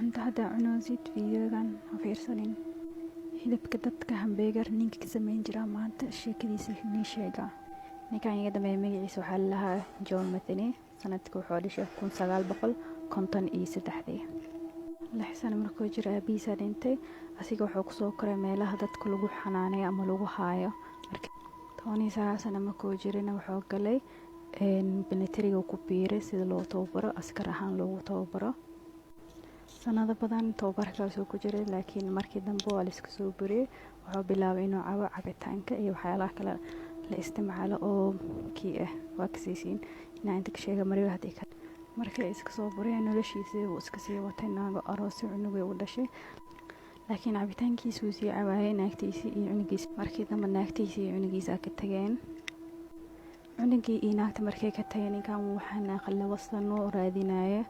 Cunto hadda cunoosid videogan ha fiirsanin. Hilibka dadka hamburger ninka ka samayn jira maanta sheekadiisa nin sheega. Ninkan iga dambeeyay magaciisa waxaa la lahaa John Matheny. Sanadku wuxuu dhashay 1953. 6 sano markuu jiray aabihiisa dhintay. Asiga wuxuu ku soo koray meelaha dadka lagu xanaaneeyo ama lagu haayo. 19 sano markuu jirayna wuxuu galay militariga ku biiray sida loo tababaro askar ahaan loogu tababaro. sanado badan tababarkaas uu ku jiray laakiin markii dambe waa la iska soo buriyay. Wuxuu bilaabay inuu cabo cabitaanka iyo waxyaalaha kale la isticmaalo oo kii waa kasiisiin inaan inta ka sheega mariyo hadii ka markii iska soo buriyay noloshiisa uu iska sii watay naago aroos cunug u dhashay. laakiin cabitaankiisu uu sii cabaayay naagtiisa iyo cunugiisa. markii dambe naagtiisa iyo cunugiisa ka tageen. cunugii iyo naagta markay ka tageen ninkan waxaana qalabo sano raadinaya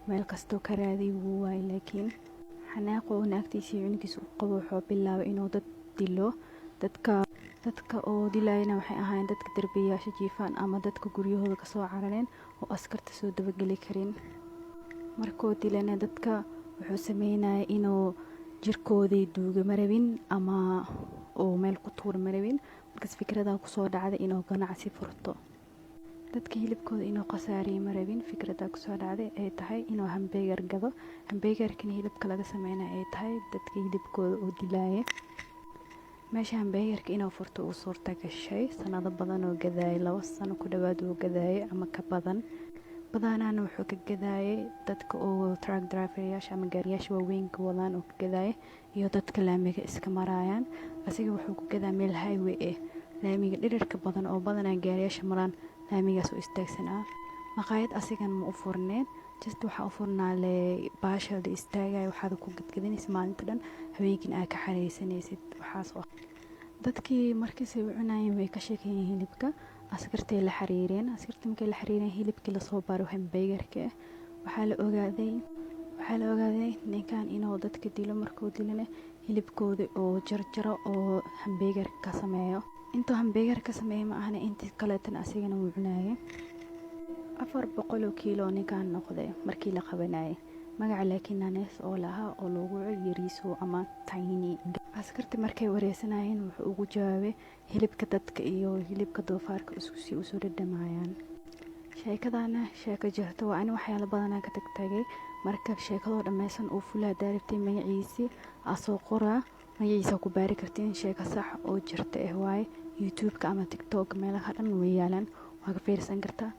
meel kasto ka raadiy wuu waay laakiin xanaaqo naagtiisa iyo cunugiisa u qabo wuxuu bilaabay inuu dad dilo. dadka oo dilayna waxay ahaayeen dadka darbiyaasha jiifaan ama dadka guryahooda ka soo carareen oo askarta soo dabageli karin. markuu dilayna dadka wuxuu sameynayay inuu jirkoodii duuga marabin ama oo meel ku tuur marabin. markaas fikrada ku soo dhacday inuu ganacsi furto. dadka hilibkooda inuu qasaariyo marabin fikrada ku soo dhacday ay tahay inuu hamburger gado. hamburgerkan hilibka laga sameeyay ay tahay dadka hilibkooda oo dilaayay. meesha hamburgerka inuu furto uu suurta gashay sanado badan oo gadaayay 2 sano ku dhawaad oo gadaayay ama ka badan. badanaana wuxuu ka gadaayay dadka oo truck driver-yaasha ama gaariyaasha waaweyn ka wadaan oo ka gadaayay iyo dadka laamiga iska marayaan. asiga wuxuu ku gadaa meel highway laamiga dhirirka badan oo badanaa gaariyaasha maraan laamigaas u istaagsanaa. maqaayad asigan ma u furneen just waxa u furnaa le baasha la istaagay waxaad ku gadgadinaysaa maalinta dhan habeenkii aad ka xareysanaysid waxaas oo dadkii markii ay cunayeen way ka sheekeeyeen hilibka. askartay la xariireen. askartii markay la xariireen hilibkii la soo baro hamburgerka waxaa la ogaaday ninkan inuu dadka dilo. markuu dilana hilibkooda oo jarjaro oo hamburger ka sameeyo. intuu hamburger ka sameeyo ma ahna intii kale tan asigana wuu cunayay. 400 kiilo ninkan noqday markii la qabanayay. magaca laakiin nanes oo lahaa oo lagu yariiso ama tiny. askartii markay wareysanayeen wuxuu ugu jawaabay hilibka dadka iyo hilibka doofaarka isku sii usoo dhadhamayaan. sheekadana sheeko jirta waa in waxyaalo badan ka tagtagay. marka sheekadoo dhameysan oo fulaa daaribtay magaciisa asoo qoraa magaciisa ku baari kartiin sheeko sax oo jirta waay YouTube-ka ama TikTok meelaha dhan way yaalaan waa ka fiirsan kartaa.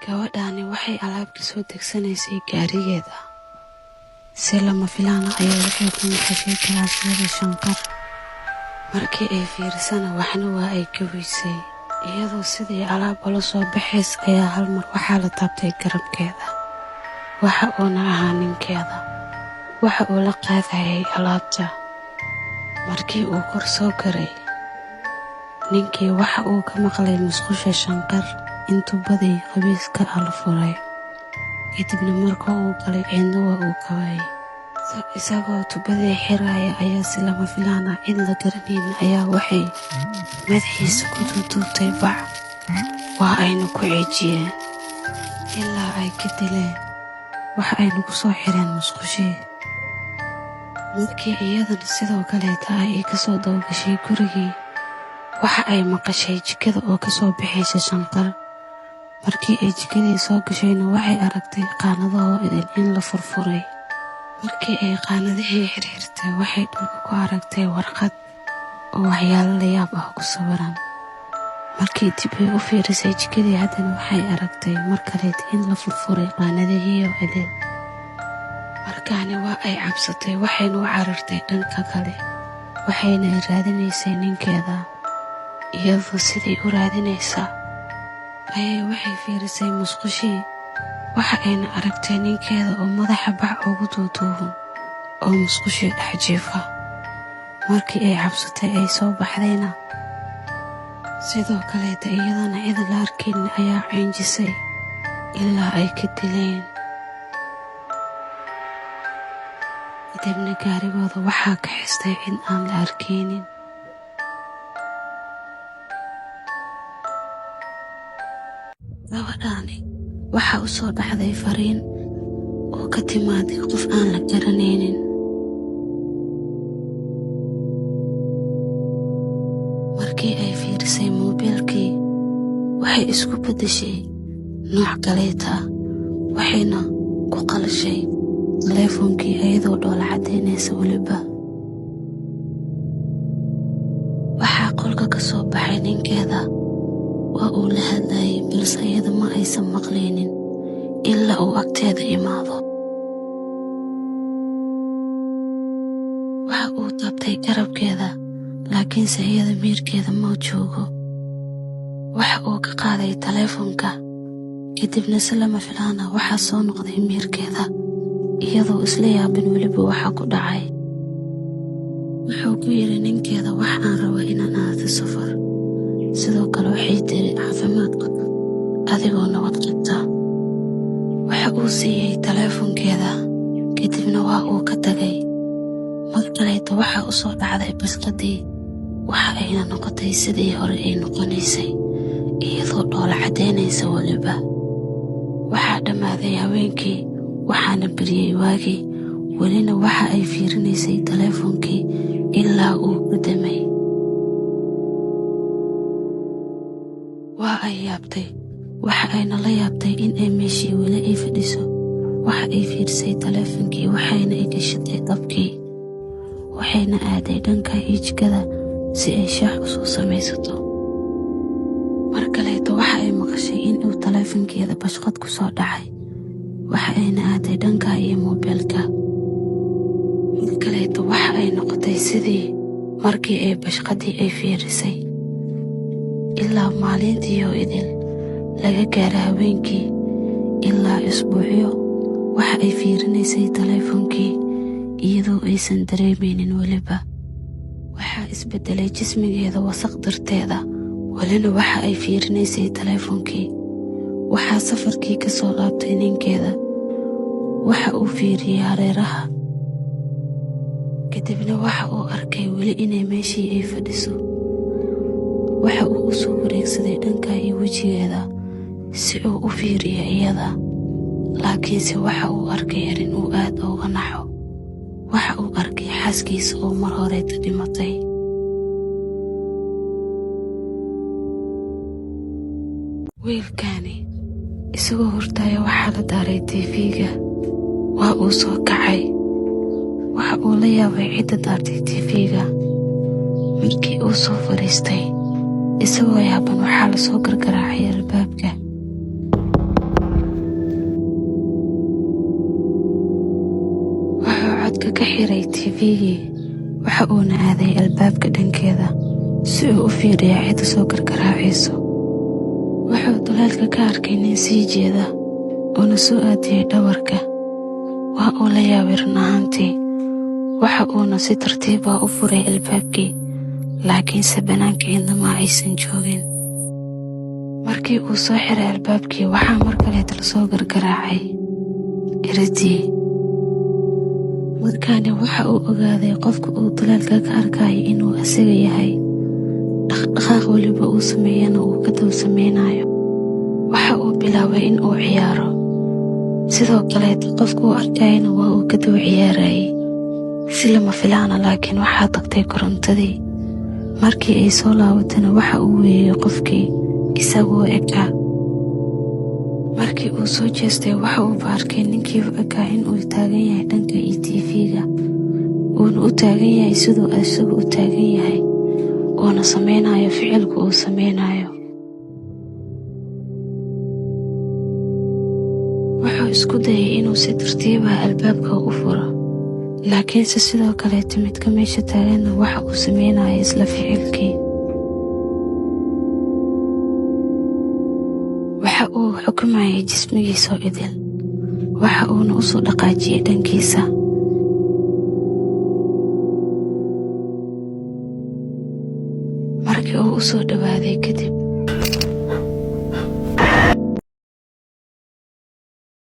gabadhaani waxay alaab ka soo degsanaysay gaarigeeda. si lama filaan ayay waxay ku maqashay galaasada shanqar. markii ay fiirsana waxna waa ay ka weysay. iyadoo sidii alaab ula soo baxays ayaa hal mar waxaa la taabtay garabkeeda. waxa uuna ahaa ninkeeda. waxa uu la qaadayay alaabta. markii uu kor soo garay ninkii waxa uu ka maqlay musqusha shanqar intuu baday qabiiska ala furay. kadibna markuu uu galay cidna waa uu ka waayay. isagoo tubadii xiraaya ayaa si lama filaan cid la garanaynin ayaa waxay madaxiisa ku duuduubtay bac. waa ayna ku ceejiyeen ilaa ay ka dileen. waxa ayna ku soo xireen musqushii. markii iyadana sidoo kaleeta ay ka soo dawgashay gurigii waxa ay maqashay jikada oo ka soo bixaysa shanqar. markii ay jikadii soo gashayna waxay aragtay qaanadahoo in la furfuray. markii ay qaanadihii xirxirtay waxay dhulka ku aragtay warqad oo waxyaalo la yaab ku sawiran. markii dib ay u fiirisay jikadii haddana waxay aragtay mar kaleed in la furfuray qaanadihii oo idil. markaani waa ay cabsatay waxayna u carartay dhanka kale. waxayna raadinaysay ninkeeda. iyadoo sidii u raadinaysa ayay waxay fiirisay musqushii. waxa ayna aragtay ninkeeda oo madaxa bac ugu duuduuban oo musqushii dhex jiifa. markii ay cabsatay ay soo baxdayna sidoo kaleeta iyadana cid la arkaynin ayaa ciinjisay ilaa ay ka dileen. kadibna gaarigooda waxaa ka xistay cid aan la arkaynin. gabadhaani waxaa u soo dhacday fariin oo ka timaaday qof aan la garanayn. isku beddeshay nooc kaleeta waxayna ku qalashay taleefonkii iyadoo dhoola caddaynaysa weliba. waxaa qolka ka soo baxay ninkeeda. waa uu la hadlayay balse iyada ma aysan maqlaynin ilaa uu agteeda imaado. waxa uu taabtay garabkeeda laakiinse iyada miirkeeda ma joogo. waxa uu ka qaaday taleefonka kadibna si lama filaana waxaa soo noqday miirkeeda iyadoo isla yaabin weliba waxa ku dhacay. wuxuu ku yidhi ninkeeda wax aan rabo inaan aado safar, sidoo kale waxay tiri caafimaadka adigoo nabad qabta. waxa uu siiyey taleefonkeeda kadibna waa uu ka tagay. mar kaleeta waxaa u soo dhacday basqadii. waxa ayna noqotay sidii hore ay noqonaysay iyadoo dhoola caddaynaysa weliba. waxaa dhammaaday haweenkii waxaana beriyey waagii. welina waxa ay fiirinaysay taleefonkii ilaa uu ku damay. waa ay yaabtay. waxa ayna la yaabtay in ay meeshii weli ay fadhiso. waxa ay fiirsay taleefonkii waxayna ay gashatay dabkii. waxayna aaday dhanka jikada si ay shaax u soo samaysato. mar kaleeto waxa ay maqashay inuu taleefonkeeda bashqad ku soo dhacay. waxa ayna aaday dhanka iyo moobeelka. mar kaleeto waxa ay noqotay sidii markii ay bashqadii ay fiirisay. ilaa maalintii oo idil laga gaara haweenkii ilaa isbuucyo waxa ay fiirinaysay taleefonkii iyadoo aysan dareemaynin weliba. waxaa isbeddelay jismigeeda wasaq darteeda. welina waxa ay fiirinaysay taleefonkii. waxaa safarkii ka soo laabtay ninkeeda. waxa uu fiiriyey hareeraha kadibna waxa uu arkay weli inay meeshii ay fadhiso. waxa uu u soo wareegsaday dhanka iyo wejigeeda si uu u fiiriyo iyada. laakiinse waxa uu arkay arrin uu aad uga naxo. waxa uu arkay xaaskiisa oo mar horeeta dhimatay. wiilkaani isagoo hortaaya waxaa la daaray tiifiga. waa uu soo kacay. waxa uu la yaabay cidda daartay tiifiga. markii uu soo fadhiistay isagoo yaaban waxaa la soo gargaraacay albaabka. wuxuu codka ka xiray tiifigii. waxa uuna aaday albaabka dhankeeda si uu u fiiriyo cidda soo gargaraacayso. wuxuu duleelka ka arkay nin sii jeeda uuna soo aadiyey dhabarka. waa uu la yaabay run ahaantii. waxa uuna si tartiib ah u furay albaabkii laakiinse bannaanka cidna ma aysan joogin. markii uu soo xiray albaabkii waxaa mar kaleeta la soo gargaraacay iridii. markaani waxa uu ogaaday qofka uu duleelka ka arkayay inuu isaga yahay. dhaqdhaqaaq weliba uu sameeyana uu ka daba samaynayo. waxa uu bilaabay in uu ciyaaro. sidoo kaleeta qofka uu arkayana waa uu ka daba ciyaarayay si lama filaana. laakiin waxaa tagtay korontadii. markii ay soo laabatana waxa uu weeyey qofkii isagoo ekaa. markii uu soo jeestay waxa uu arkay ninkii ekaa inuu taagan yahay dhanka iyo tiifiga. uuna u taagan yahay siduu isagu u taagan yahay uuna samaynayo ficilka uu samaynayo. wuxuu isku dayay inuu si tartiiba albaabka u furo laakiinse sidoo kaleeta midka meesha taaganna waxa uu samaynayo isla ficilkii. waxa uu xukumayay jismigiisoo idil. waxa uuna u soo dhaqaajiyey dhankiisa. markii uu u soo dhowaaday kadib